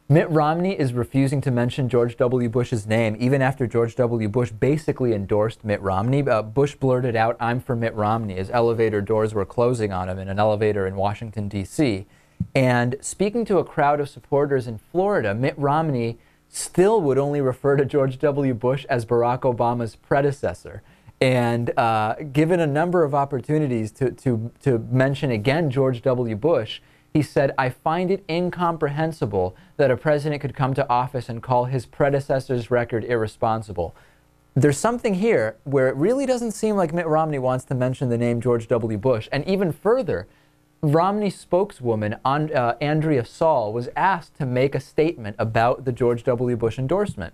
Mitt Romney is refusing to mention George W. Bush's name, even after George W. Bush basically endorsed Mitt Romney. Bush blurted out, "I'm for Mitt Romney," as elevator doors were closing on him in an elevator in Washington, D.C. And speaking to a crowd of supporters in Florida, Mitt Romney still would only refer to George W. Bush as Barack Obama's predecessor. And given a number of opportunities to mention again George W. Bush, he said, "I find it incomprehensible that a president could come to office and call his predecessor's record irresponsible." There's something here where it really doesn't seem like Mitt Romney wants to mention the name George W. Bush. And even further, Romney spokeswoman Andrea Saul was asked to make a statement about the George W. Bush endorsement.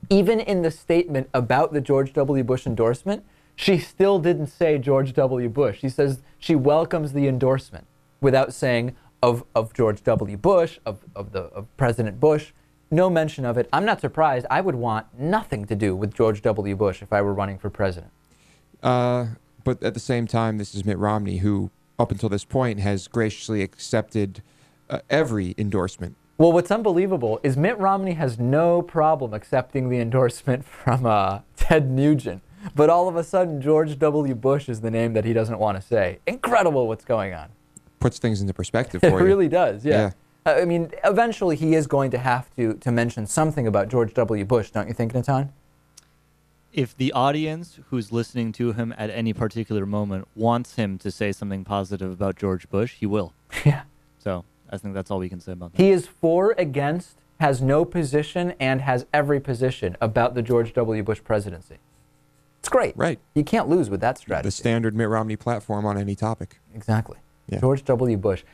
Even in the statement about the George W. Bush endorsement, she still didn't say George W. Bush. She says she welcomes the endorsement without saying of George W. Bush, of President Bush. No mention of it. I'm not surprised. I would want nothing to do with George W. Bush if I were running for president. But at the same time, this is Mitt Romney, who up until this point has graciously accepted every endorsement. Well, what's unbelievable is Mitt Romney has no problem accepting the endorsement from Ted Nugent. But all of a sudden, George W. Bush is the name that he doesn't want to say. Incredible what's going on. Puts things into perspective for you. It really does, yeah. I mean, eventually he is going to have to mention something about George W. Bush, don't you think, Natan? If the audience who's listening to him at any particular moment wants him to say something positive about George Bush, he will. Yeah. So I think that's all we can say about that. He is for, against, has no position, and has every position about the George W. Bush presidency. It's great. Right. You can't lose with that strategy. The standard Mitt Romney platform on any topic. Exactly. Yeah. George W. Bush.